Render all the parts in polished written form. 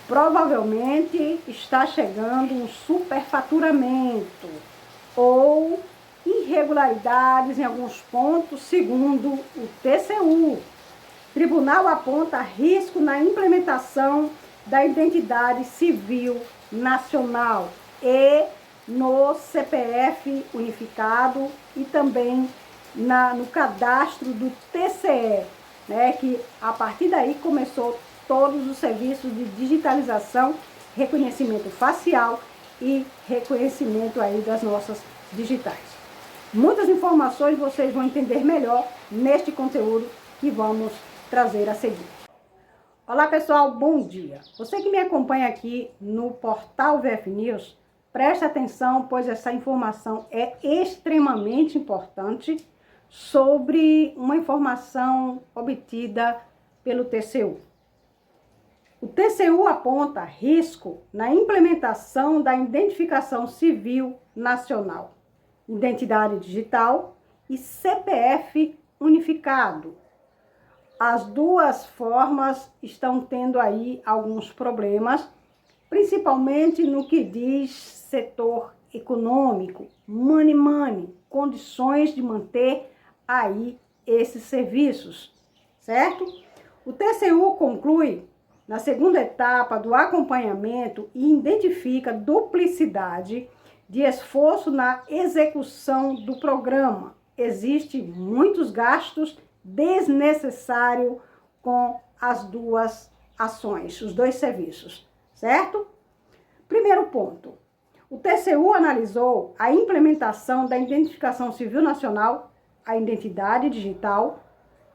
provavelmente está chegando um superfaturamento ou irregularidades em alguns pontos, segundo o TCU. Tribunal aponta risco na implementação da identidade civil nacional e no CPF unificado e também no cadastro do TCE, né, que a partir daí começou todos os serviços de digitalização, reconhecimento facial e reconhecimento aí das nossas digitais. Muitas informações vocês vão entender melhor neste conteúdo que vamos trazer a seguir. Olá pessoal, bom dia! Você que me acompanha aqui no portal VF News, preste atenção, pois essa informação é extremamente importante sobre uma informação obtida pelo TCU. O TCU aponta risco na implementação da identificação civil nacional, identidade digital e CPF unificado. As duas formas estão tendo aí alguns problemas, principalmente no que diz setor econômico, money, condições de manter aí esses serviços, certo? O TCU conclui na segunda etapa do acompanhamento e identifica duplicidade de esforço na execução do programa. Existem muitos gastos desnecessários com as duas ações, os dois serviços, certo? Primeiro ponto, o TCU analisou a implementação da Identificação Civil Nacional, a Identidade Digital,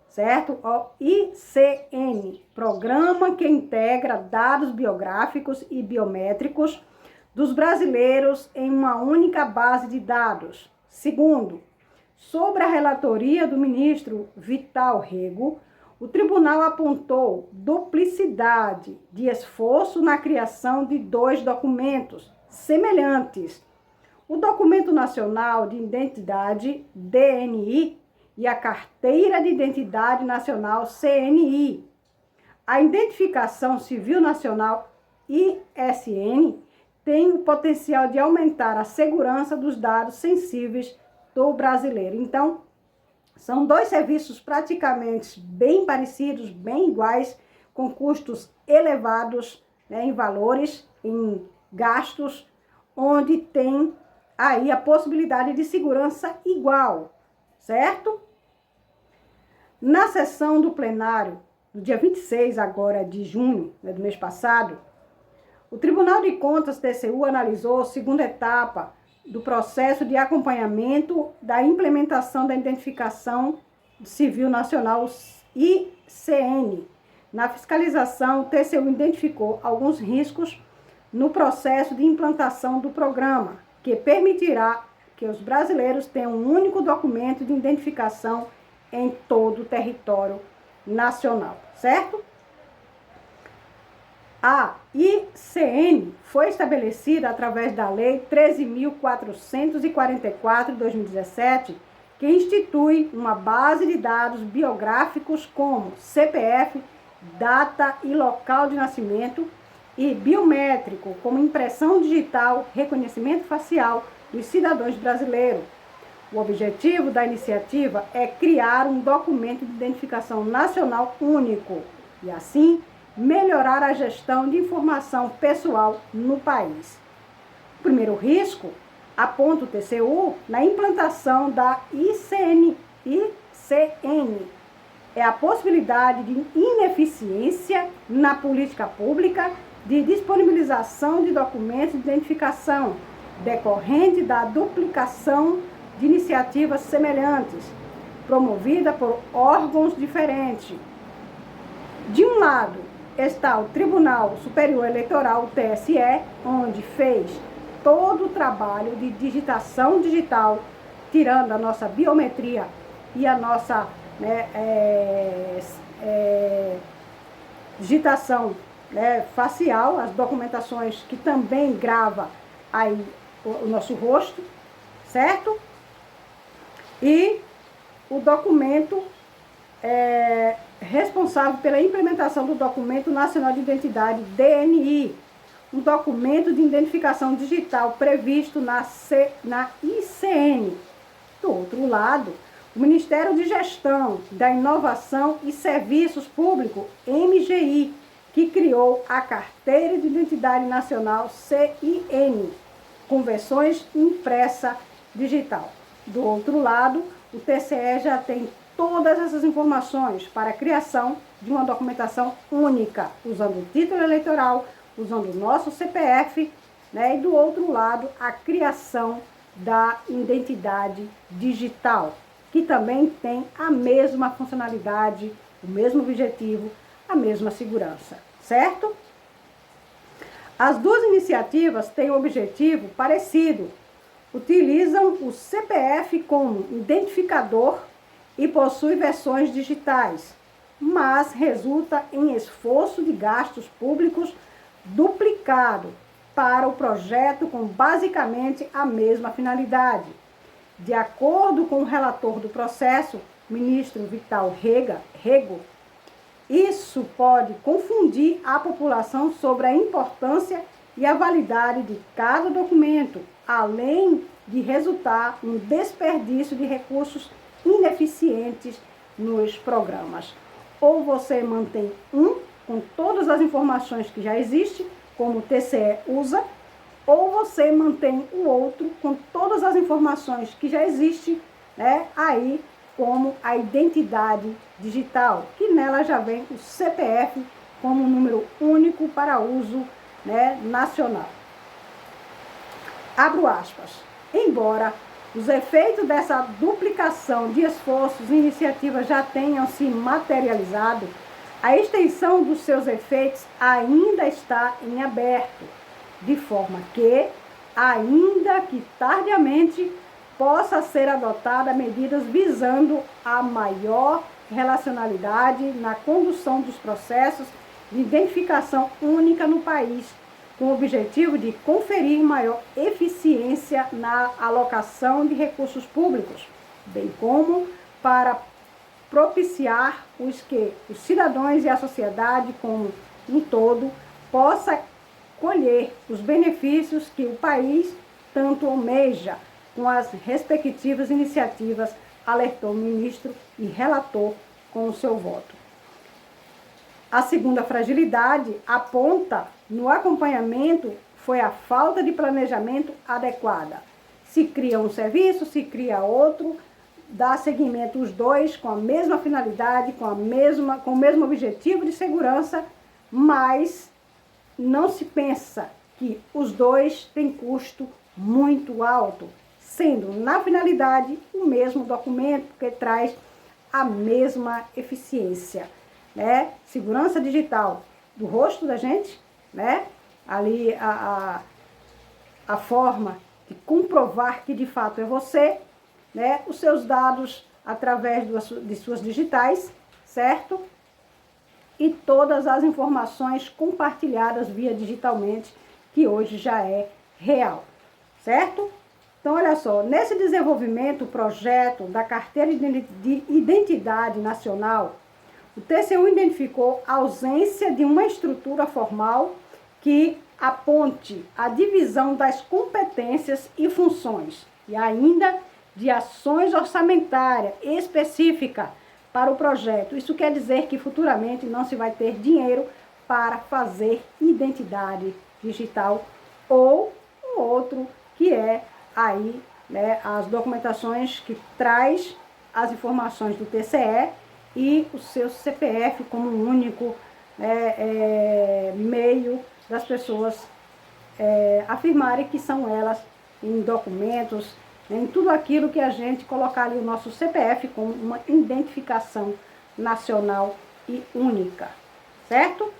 certo? O ICN, programa que integra dados biográficos e biométricos dos brasileiros em uma única base de dados. Segundo, sobre a relatoria do ministro Vital Rego, o tribunal apontou duplicidade de esforço na criação de dois documentos semelhantes: o Documento Nacional de Identidade, DNI, e a Carteira de Identidade Nacional, CNI. A Identificação Civil Nacional, ISN, tem o potencial de aumentar a segurança dos dados sensíveis do brasileiro. Então, são dois serviços praticamente bem parecidos, bem iguais, com custos elevados, né, em valores, em gastos, onde tem aí a possibilidade de segurança igual, certo? Na sessão do plenário, do dia 26 agora de junho, né, do mês passado, o Tribunal de Contas TCU analisou a segunda etapa do processo de acompanhamento da implementação da Identificação Civil Nacional, ICN. Na fiscalização, o TCU identificou alguns riscos no processo de implantação do programa, que permitirá que os brasileiros tenham um único documento de identificação em todo o território nacional, certo? A ICN foi estabelecida através da Lei 13.444 de 2017, que institui uma base de dados biográficos como CPF, data e local de nascimento, e biométrico, como impressão digital, reconhecimento facial dos cidadãos brasileiros. O objetivo da iniciativa é criar um documento de identificação nacional único e, assim, melhorar a gestão de informação pessoal no país. O primeiro risco, aponta o TCU, na implantação da ICN, é a possibilidade de ineficiência na política pública de disponibilização de documentos de identificação, decorrente da duplicação de iniciativas semelhantes, promovida por órgãos diferentes. De um lado, está o Tribunal Superior Eleitoral, o TSE, onde fez todo o trabalho de digitação digital, tirando a nossa biometria e a nossa digitação facial, as documentações que também grava aí o nosso rosto, certo? E o documento responsável pela implementação do Documento Nacional de Identidade, DNI, um documento de identificação digital previsto na ICN. Do outro lado, o Ministério de Gestão da Inovação e Serviços Públicos, MGI, que criou a Carteira de Identidade Nacional, CIN, com versões impressa digital. Do outro lado, o TCE já tem todas essas informações para a criação de uma documentação única, usando o título eleitoral, usando o nosso CPF, né? E do outro lado, a criação da identidade digital, que também tem a mesma funcionalidade, o mesmo objetivo, a mesma segurança, certo? As duas iniciativas têm um objetivo parecido. Utilizam o CPF como identificador e possuem versões digitais, mas resulta em esforço de gastos públicos duplicado para o projeto com basicamente a mesma finalidade. De acordo com o relator do processo, ministro Vital Rego, isso pode confundir a população sobre a importância e a validade de cada documento, além de resultar um desperdício de recursos ineficientes nos programas. Ou você mantém um com todas as informações que já existem, como o TCE usa, ou você mantém o outro com todas as informações que já existem, né, aí como a identidade digital, que nela já vem o CPF como um número único para uso, né, nacional. Abro aspas. Embora os efeitos dessa duplicação de esforços e iniciativas já tenham se materializado, a extensão dos seus efeitos ainda está em aberto, de forma que, ainda que tardiamente, possa ser adotada medidas visando a maior relacionalidade na condução dos processos de identificação única no país, com o objetivo de conferir maior eficiência na alocação de recursos públicos, bem como para propiciar que os cidadãos e a sociedade como um todo possa colher os benefícios que o país tanto almeja, com as respectivas iniciativas, alertou o ministro e relator com o seu voto. A segunda fragilidade aponta no acompanhamento foi a falta de planejamento adequada. Se cria um serviço, se cria outro, dá seguimento os dois com a mesma finalidade, com o mesmo objetivo de segurança, mas não se pensa que os dois têm custo muito alto, sendo na finalidade o mesmo documento que traz a mesma eficiência, né? Segurança digital do rosto da gente, né? Ali a forma de comprovar que de fato é você, né? Os seus dados através de suas digitais, certo? E todas as informações compartilhadas via digitalmente, que hoje já é real, certo? Então, olha só, nesse desenvolvimento, o projeto da Carteira de Identidade Nacional, o TCU identificou a ausência de uma estrutura formal que aponte a divisão das competências e funções, e ainda de ações orçamentárias específicas para o projeto. Isso quer dizer que futuramente não se vai ter dinheiro para fazer identidade digital ou um outro que é aí, né, as documentações que traz as informações do TCE e o seu CPF como um único meio das pessoas afirmarem que são elas em documentos, em tudo aquilo que a gente colocar ali o nosso CPF como uma identificação nacional e única, certo?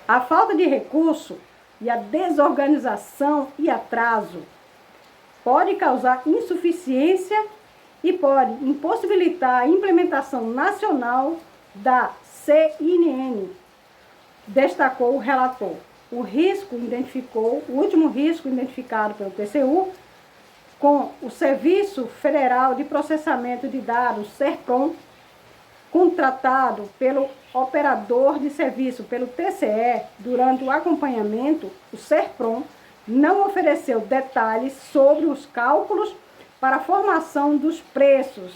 A falta de recurso e a desorganização e atraso pode causar insuficiência e pode impossibilitar a implementação nacional da CIN, destacou o relator. O último risco identificado pelo TCU, com o Serviço Federal de Processamento de Dados, SERPROM, contratado pelo operador de serviço, pelo TCE, durante o acompanhamento, o SERPRON não ofereceu detalhes sobre os cálculos para a formação dos preços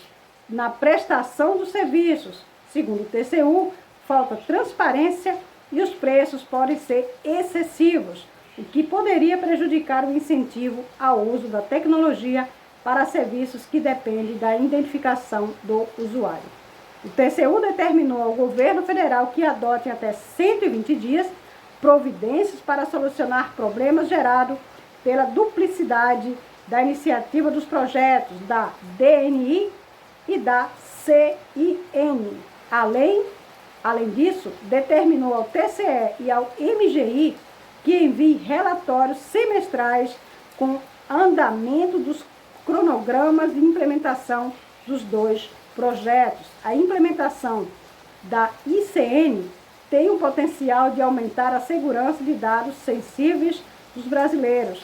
na prestação dos serviços. Segundo o TCU, falta transparência e os preços podem ser excessivos, o que poderia prejudicar o incentivo ao uso da tecnologia para serviços que dependem da identificação do usuário. O TCU determinou ao governo federal que adote até 120 dias providências para solucionar problemas gerados pela duplicidade da iniciativa dos projetos da DNI e da CIN. Além disso, determinou ao TCE e ao MGI que enviem relatórios semestrais com andamento dos cronogramas de implementação dos dois projetos. A implementação da ICN tem o potencial de aumentar a segurança de dados sensíveis dos brasileiros,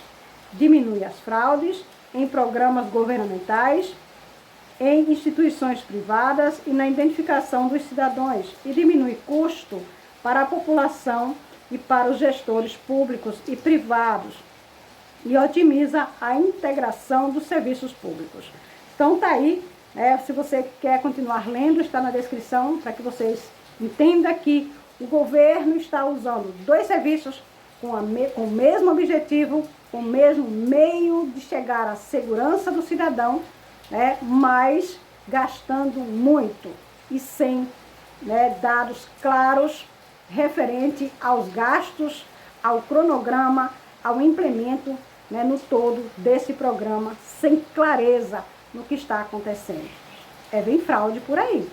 diminui as fraudes em programas governamentais, em instituições privadas e na identificação dos cidadãos e diminui custo para a população e para os gestores públicos e privados e otimiza a integração dos serviços públicos. Então tá aí, se você quer continuar lendo, está na descrição para que vocês entendam que o governo está usando dois serviços com o mesmo objetivo, com o mesmo meio de chegar à segurança do cidadão, mas gastando muito e sem dados claros referente aos gastos, ao cronograma, ao implemento no todo desse programa, sem clareza no que está acontecendo. Vem fraude por aí.